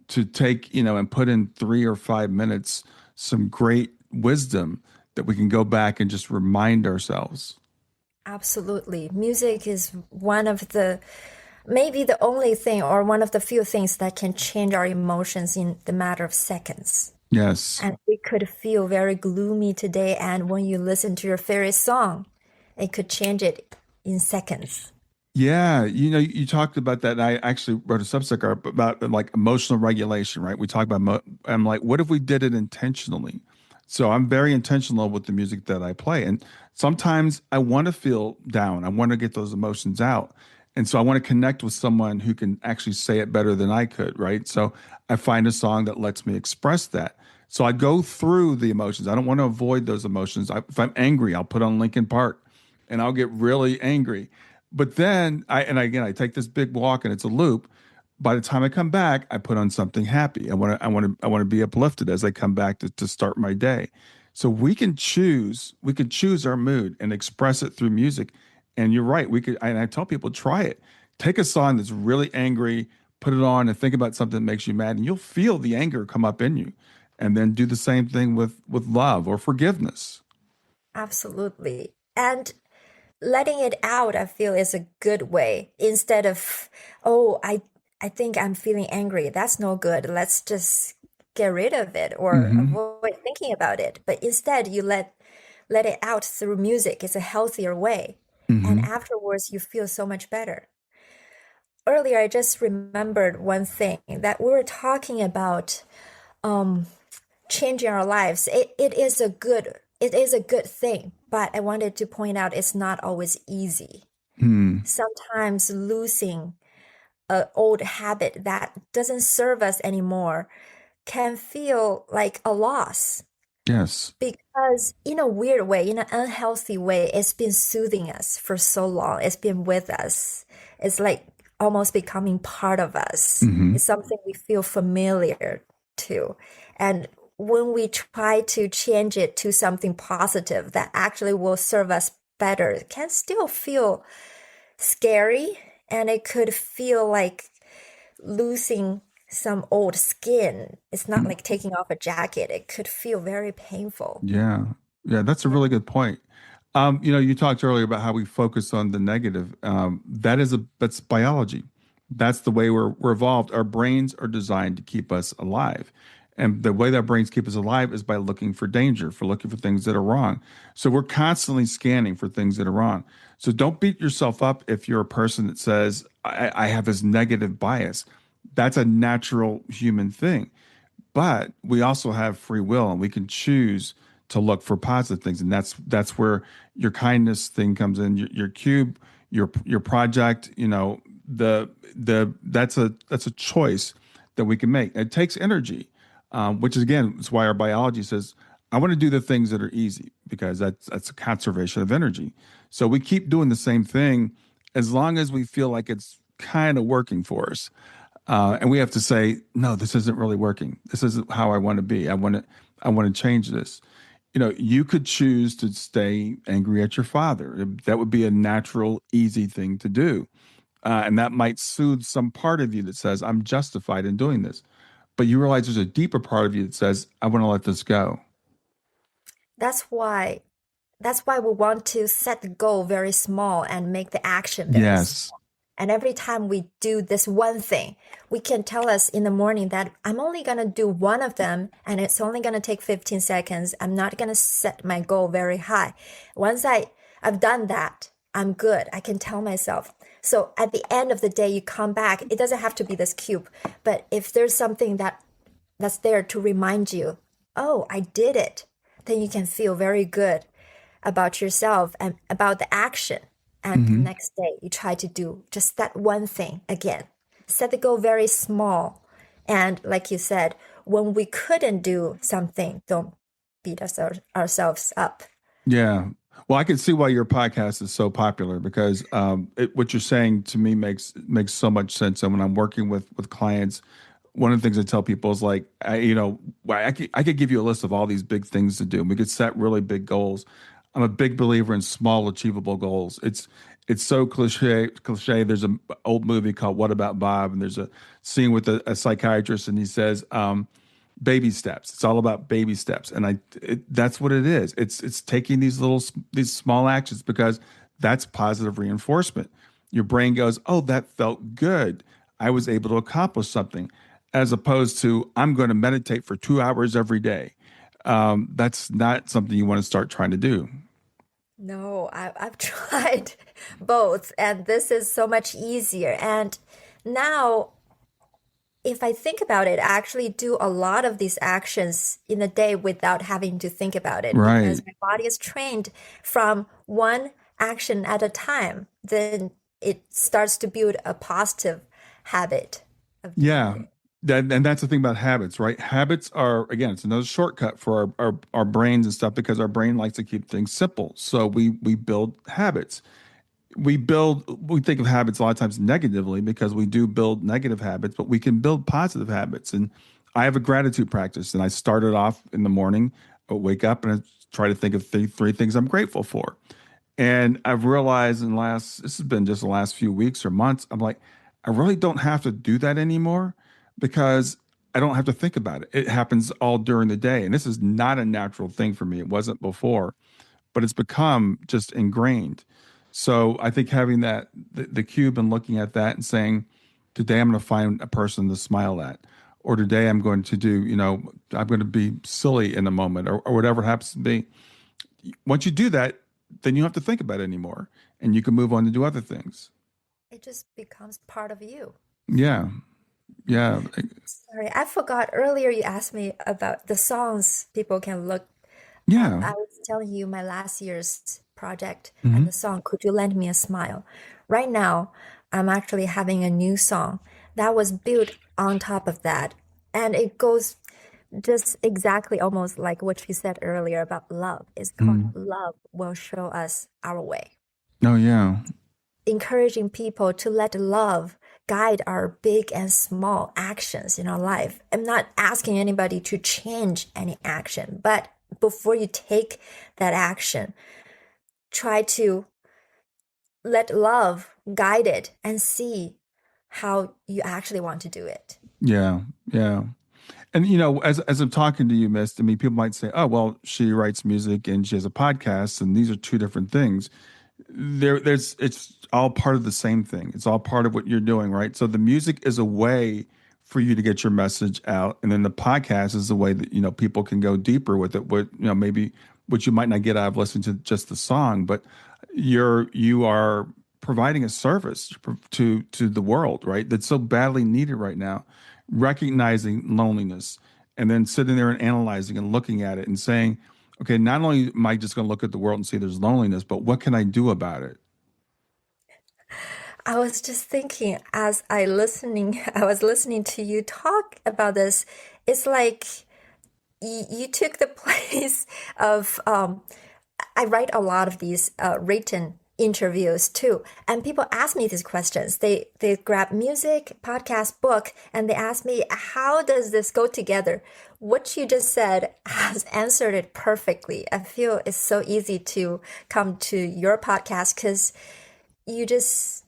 take, and put in 3 or 5 minutes some great wisdom that we can go back and just remind ourselves. Absolutely. Music is one of the, maybe the only thing or one of the few things that can change our emotions in the matter of seconds. Yes. And we could feel very gloomy today, and when you listen to your favorite song, it could change it in seconds. Yeah, you talked about that, and I actually wrote a Substack about like emotional regulation, right? We talk about, I'm like, what if we did it intentionally? So I'm very intentional with the music that I play, and sometimes I want to feel down. I want to get those emotions out, and so I want to connect with someone who can actually say it better than I could, right? So I find a song that lets me express that. So I go through the emotions. I don't want to avoid those emotions. If I'm angry, I'll put on Linkin Park, and I'll get really angry. But then I take this big walk and it's a loop. By the time I come back, I put on something happy. I want to be uplifted as I come back to start my day. So we can choose our mood and express it through music. And you're right. And I tell people, try it. Take a song that's really angry, put it on and think about something that makes you mad, and you'll feel the anger come up in you. And then do the same thing with love or forgiveness. Absolutely. And letting it out, I feel, is a good way instead of, oh, I think I'm feeling angry. That's no good. Let's just get rid of it or Hmm. avoid thinking about it. But instead, you let it out through music. It's a healthier way. And Hmm. afterwards, you feel so much better. Earlier, I just remembered one thing that we were talking about um, changing our lives. It is a good thing, but I wanted to point out it's not always easy. Hmm. Sometimes losing an old habit that doesn't serve us anymore can feel like a loss Yes. because, in a weird way, in an unhealthy way, it's been soothing us for so long. It's been with us. It's like almost becoming part of us. Hmm. It's something we feel familiar to. And when we try to change it to something positive that actually will serve us better, it can still feel scary, and it could feel like losing some old skin. It's not like taking off a jacket. It could feel very painful. Yeah. Yeah, that's a Yeah. really good point. You talked earlier about how we focus on the negative. That's biology. That's the way we're evolved. Our brains are designed to keep us alive. And the way that brains keep us alive is by looking for danger, for looking for things that are wrong. So we're constantly scanning for things that are wrong. So don't beat yourself up if you're a person that says, I have this negative bias. That's a natural human thing. But we also have free will, and we can choose to look for positive things, and that's where your kindness thing comes in. Your cube, your project. The that's a choice that we can make. It takes energy, which is again, it's why our biology says I want to do the things that are easy because that's a conservation of energy. So we keep doing the same thing as long as we feel like it's kind of working for us. And we have to say, no, this isn't really working. This isn't how I want to be. I want to change this. You could choose to stay angry at your father. That would be a natural, easy thing to do. And that might soothe some part of you that says, I'm justified in doing this. But you realize there's a deeper part of you that says, I want to let this go. That's why that's why we want to set the goal very small and make the action very Yes. small. And every time we do this one thing, we can tell us in the morning that I'm only going to do one of them and it's only going to take 15 seconds. I'm not going to set my goal very high. Once I've done that, I'm good. I can tell myself, So at the end of the day, you come back. It doesn't have to be this cube, but if there's something that's there to remind you, oh, I did it, then you can feel very good about yourself and about the action. And the Hmm. next day, you try to do just that one thing again. Set the goal very small. And like you said, when we couldn't do something, don't beat ourselves up. Yeah. Well, I can see why your podcast is so popular because what you're saying to me makes so much sense. And when I'm working with clients, one of the things I tell people is like, I could give you a list of all these big things to do. We could set really big goals. I'm a big believer in small, achievable goals. It's so cliche. There's an old movie called What About Bob, and there's a scene with a psychiatrist, and he says, baby steps. It's all about baby steps, and that's what it is. It's taking these small actions because that's positive reinforcement. Your brain goes, "Oh, that felt good. I was able to accomplish something," as opposed to "I'm going to meditate for 2 hours every day." That's not something you want to start trying to do. No, I've tried both, and this is so much easier. And now, if I think about it, I actually do a lot of these actions in a day without having to think about it Right. because my body is trained from one action at a time. Then it starts to build a positive habit of doing Yeah. it. And that's the thing about habits, right? Habits are, again, it's another shortcut for our brains and stuff because our brain likes to keep things simple. So we build habits. We think of habits a lot of times negatively because we do build negative habits, but we can build positive habits. And I have a gratitude practice, and I start it off in the morning. I wake up and I try to think of three things I'm grateful for. And I've realized this has been just the last few weeks or months, I'm like, I really don't have to do that anymore because I don't have to think about it. It happens all during the day. And this is not a natural thing for me. It wasn't before, but it's become just ingrained. So I think having the cube and looking at that and saying, today I'm going to find a person to smile at, or today I'm going to do, I'm going to be silly in a moment, or whatever it happens to be. Once you do that, then you don't have to think about it anymore and you can move on to do other things. It just becomes part of you. Yeah. Yeah. Sorry, I forgot earlier you asked me about the songs people can look up. Yeah. I was telling you my last year's project and Hmm. the song Could You Lend Me a Smile. Right now, I'm actually having a new song that was built on top of that. And it goes just exactly almost like what you said earlier about love. It's called Mm. Love Will Show Us Our Way. Oh, yeah. Encouraging people to let love guide our big and small actions in our life. I'm not asking anybody to change any action, but before you take that action, try to let love guide it and see how you actually want to do it. Yeah. Yeah. And as I'm talking to you, Miss, I mean, people might say, "Oh, well, she writes music and she has a podcast, and these are two different things." There's it's all part of the same thing. It's all part of what you're doing, right? So the music is a way for you to get your message out, and then the podcast is a way that people can go deeper with it. What maybe what you might not get out of listening to just the song, but you are providing a service to the world, right? That's so badly needed right now. Recognizing loneliness and then sitting there and analyzing and looking at it and saying, okay, not only am I just going to look at the world and see there's loneliness, but what can I do about it? I was just thinking as I was listening to you talk about this. It's like you took the place of I write a lot of these written interviews too, and people ask me these questions. They grab music, podcast, book, and they ask me, "How does this go together?" What you just said has answered it perfectly. I feel it's so easy to come to your podcast because you just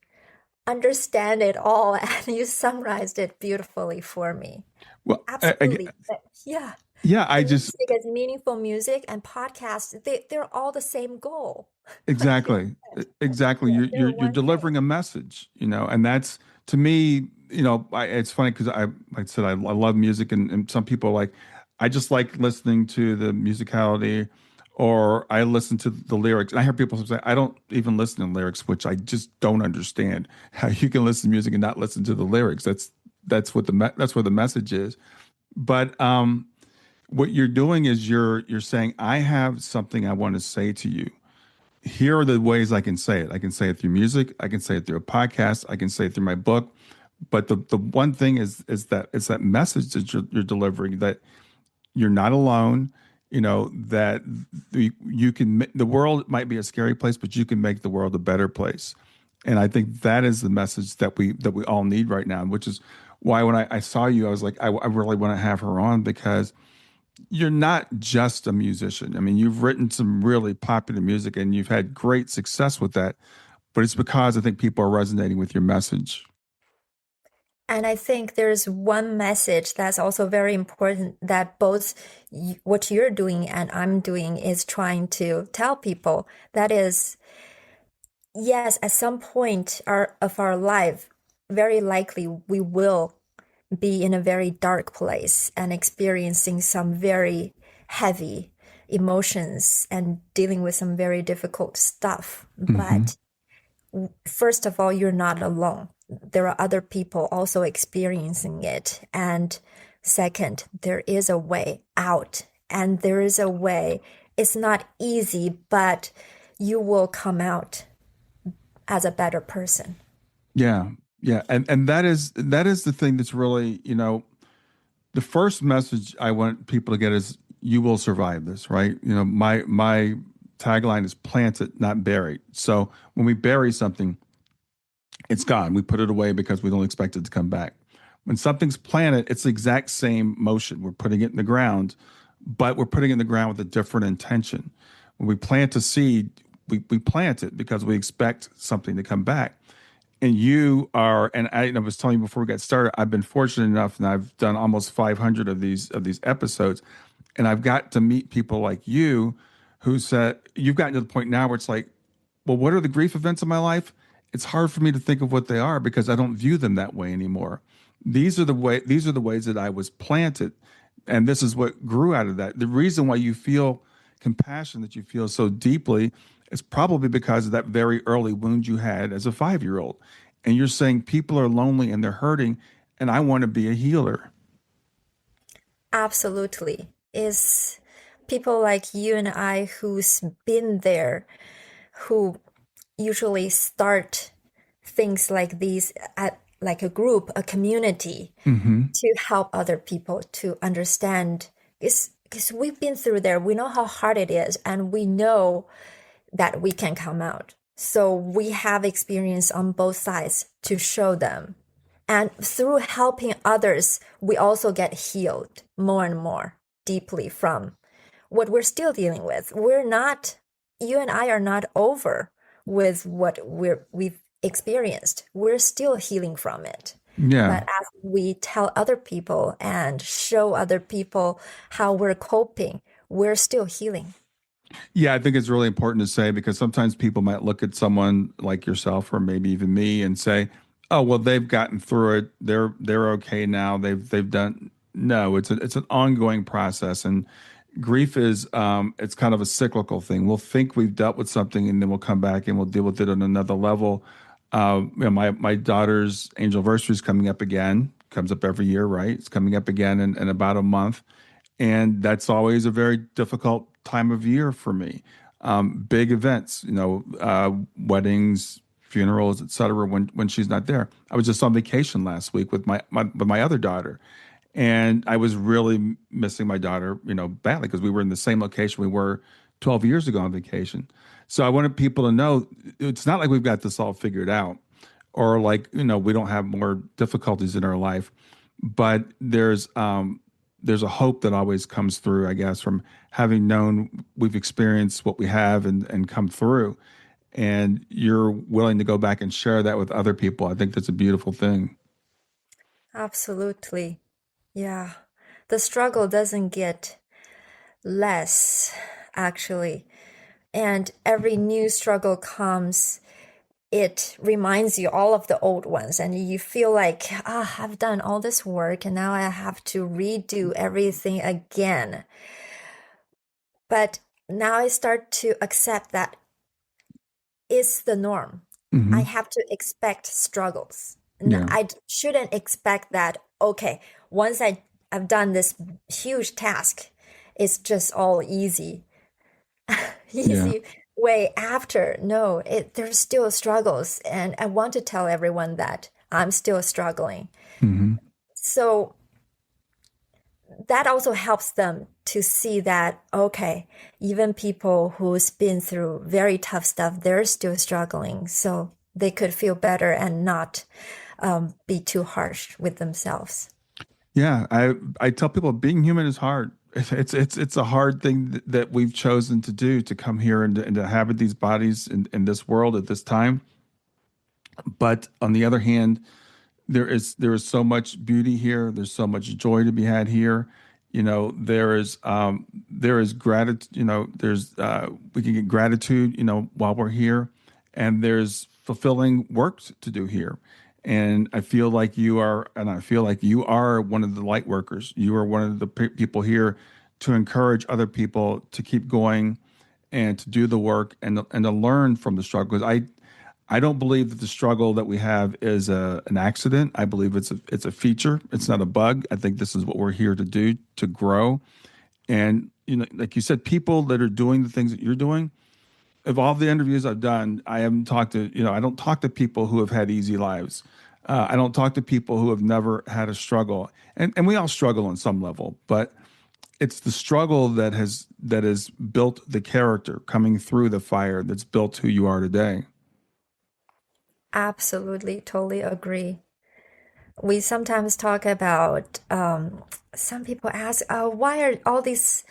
understand it all and you summarized it beautifully for me. Well, Absolutely. But yeah, yeah, the I just music is meaningful music and podcasts, they're all the same goal. Like you exactly, said, exactly. they're, You're they're you're one thing. delivering a message, and that's to me, it's funny because like I said, I love music, and some people are like, I just like listening to the musicality or I listen to the lyrics. And I hear people say, I don't even listen to lyrics, which I just don't understand how you can listen to music and not listen to the lyrics. That's where the message is. But what you're doing is you're saying, I have something I want to say to you. Here are the ways I can say it. I can say it through music. I can say it through a podcast. I can say it through my book. But the one thing is that it's that message that you're delivering, that you're not alone. That you can. The world might be a scary place, but you can make the world a better place. And I think that is the message that we all need right now. Which is why when I saw you, I was like, I really want to have her on, because you're not just a musician. I mean, you've written some really popular music and you've had great success with that. But it's because I think people are resonating with your message. And I think there's one message that's also very important that both what you're doing and I'm doing is trying to tell people. That is, yes, at some point of our life, very likely we will be in a very dark place and experiencing some very heavy emotions and dealing with some very difficult stuff. Hmm. But first of all, you're not alone. There are other people also experiencing it. And second, there is a way out. And there is a way. It's not easy, but you will come out as a better person. Yeah, yeah, and that is the thing that's really, the first message I want people to get is, you will survive this, right? My tagline is plant it, not buried. So when we bury something, it's gone. We put it away because we don't expect it to come back. When something's planted, it's the exact same motion. We're putting it in the ground, but we're putting it in the ground with a different intention. When we plant a seed, we plant it because we expect something to come back. And you are, and I was telling you before we got started, I've been fortunate enough, and I've done almost 500 of these episodes, and I've got to meet people like you, who said, you've gotten to the point now where it's like, well, what are the grief events of my life? It's hard for me to think of what they are because I don't view them that way anymore. These are the ways that I was planted, and this is what grew out of that. The reason why you feel compassion, that you feel so deeply, is probably because of that very early wound you had as a 5-year old. And you're saying people are lonely and they're hurting, and I want to be a healer. Absolutely. Is people like you and I who's been there, who usually start things like these at like a group, a community, Hmm. to help other people to understand. Because we've been through there, we know how hard it is, and we know that we can come out. So we have experience on both sides to show them. And through helping others, we also get healed more and more deeply from what we're still dealing with. You and I are not over with what we've experienced. We're still healing from it. Yeah. But as we tell other people and show other people how we're coping, we're still healing. Yeah, I think it's really important to say, because sometimes people might look at someone like yourself or maybe even me and say, "Oh, well, they've gotten through it. They're okay now. They've done." No, it's an ongoing process, and grief is it's kind of a cyclical thing. We'll think we've dealt with something, and then we'll come back and we'll deal with it on another level. My daughter's angel anniversary is coming up again. Comes up every year, right? It's coming up again in about a month, and that's always a very difficult time of year for me. Big events, weddings, funerals, etc. When she's not there. I was just on vacation last week with my other daughter, and I was really missing my daughter, badly, because we were in the same location we were 12 years ago on vacation. So I wanted people to know, it's not like we've got this all figured out, or like, we don't have more difficulties in our life, but there's a hope that always comes through, I guess, from having known we've experienced what we have and come through. And you're willing to go back and share that with other people. I think that's a beautiful thing. Absolutely. Yeah. The struggle doesn't get less, actually. And every new struggle comes, it reminds you all of the old ones. And you feel like, I've done all this work and now I have to redo everything again. But now I start to accept that it's the norm. I Hmm. have to expect struggles. Yeah. I shouldn't expect that, okay, once I've done this huge task, it's just all easy. Yeah. Easy way after. No, there's still struggles. And I want to tell everyone that I'm still struggling. Hmm. So that also helps them to see that, okay, even people who's been through very tough stuff, they're still struggling. So they could feel better and not be too harsh with themselves. Yeah. I tell people being human is hard. It's a hard thing that we've chosen to do, to come here and to inhabit these bodies in this world at this time. But on the other hand, there is so much beauty here. There's so much joy to be had here. There is gratitude. There's we can get gratitude. While we're here, and there's fulfilling work to do here. And I feel like you are one of the light workers. You are one of the people here to encourage other people to keep going and to do the work and to learn from the struggle. Because I don't believe that the struggle that we have is an accident. I believe it's a feature. It's not a bug. I think this is what we're here to do, to grow. And like you said, people that are doing the things that you're doing. Of all the interviews I've done, I don't talk to people who have had easy lives. I don't talk to people who have never had a struggle. And we all struggle on some level, but it's the struggle that has built the character coming through the fire that's built who you are today. Absolutely, totally agree. We sometimes talk about, some people ask, why are all these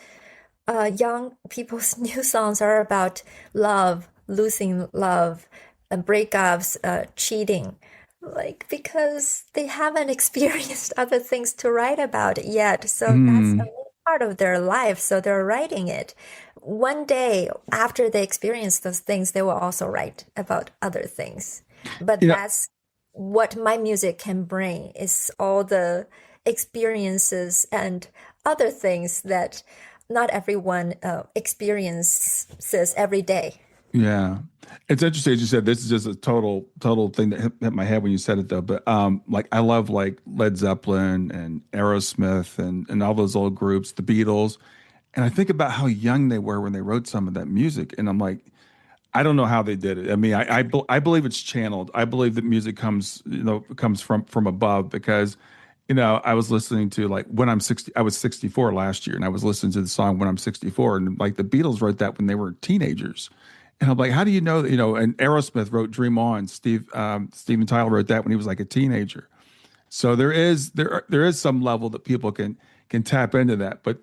young people's new songs are about love, losing love, and breakups, cheating. Like, because they haven't experienced other things to write about yet. So that's a Mm. main part of their life. So they're writing it. One day after they experience those things, they will also write about other things. But You know, that's what my music can bring, is all the experiences and other things that not everyone experiences every day. Yeah. It's interesting as you said, this is just a total thing that hit my head when you said it though. But like I love like Led Zeppelin and Aerosmith and all those old groups, the Beatles. And I think about how young they were when they wrote some of that music. And I'm like, I don't know how they did it. I mean, I believe it's channeled. I believe that music comes from above because, I was listening to like when I'm 60, I was 64 last year, and I was listening to the song When I'm 64, and like the Beatles wrote that when they were teenagers. And I'm like, how do you know that, and Aerosmith wrote Dream On. Steven Tyler wrote that when he was like a teenager. So there is some level that people can tap into that, but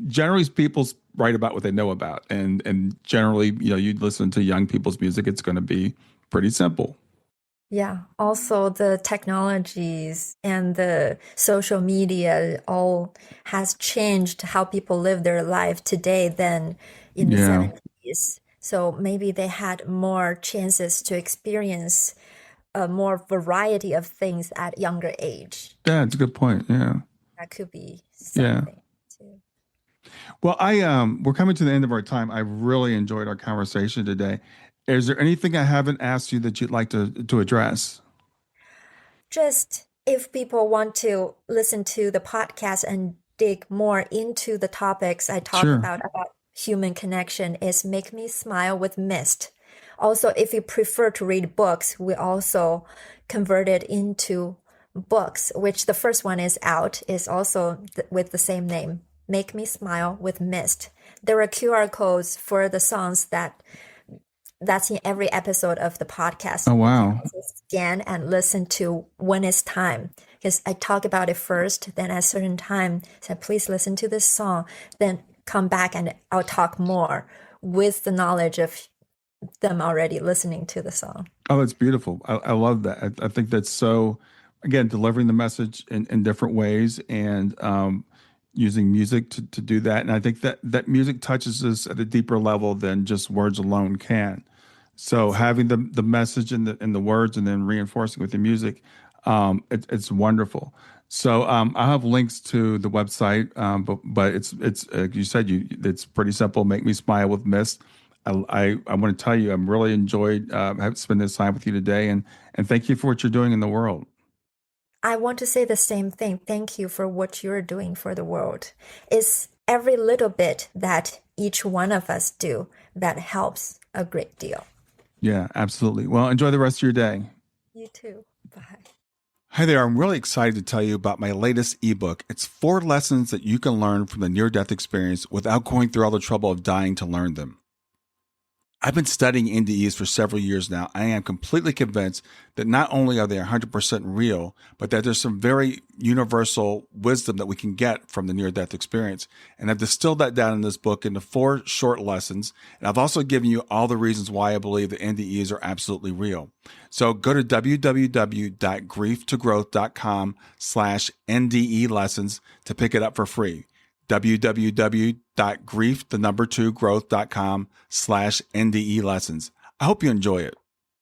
generally people write about what they know about, and generally you listen to young people's music, it's going to be pretty simple. Yeah. Also, the technologies and the social media all has changed how people live their life today than in the Yeah, 70s. So maybe they had more chances to experience a more variety of things at younger age. yeah, it's a good point. Yeah, That could be yeah. something too. Well, we're coming to the end of our time. I really enjoyed our conversation today. Is there anything I haven't asked you that you'd like to address? Just if people want to listen to the podcast and dig more into the topics I talk Sure. about human connection, is Make Me Smile with Mist. Also, if you prefer to read books, we also converted into books, which the first one is out, is also with the same name, Make Me Smile with Mist. There are QR codes for the songs that's in every episode of the podcast. Oh You can wow. also scan and listen to when it's time. Because I talk about it first, then at a certain time, say, please listen to this song, then come back and I'll talk more with the knowledge of them already listening to the song. Oh, that's beautiful. I love that. I think that's so, again, delivering the message in different ways, and using music to do that. And I think that music touches us at a deeper level than just words alone can. So Exactly. having the message in the words and then reinforcing with the music, it's wonderful. So I have links to the website, but it's you said it's pretty simple. Make Me Smile with Miist. I want to tell you, I'm really enjoyed spending this time with you today, and thank you for what you're doing in the world. I want to say the same thing. Thank you for what you're doing for the world. It's every little bit that each one of us do that helps a great deal. Yeah, absolutely. Well, enjoy the rest of your day. You too. Bye. Hi there. I'm really excited to tell you about my latest ebook. It's 4 lessons that you can learn from the near-death experience without going through all the trouble of dying to learn them. I've been studying NDEs for several years now. I am completely convinced that not only are they 100% real, but that there's some very universal wisdom that we can get from the near-death experience. And I've distilled that down in this book into 4 short lessons. And I've also given you all the reasons why I believe that NDEs are absolutely real. So go to www.grieftogrowth.com/NDE lessons to pick it up for free. www.grief2growth.com/NDE lessons. I hope you enjoy it.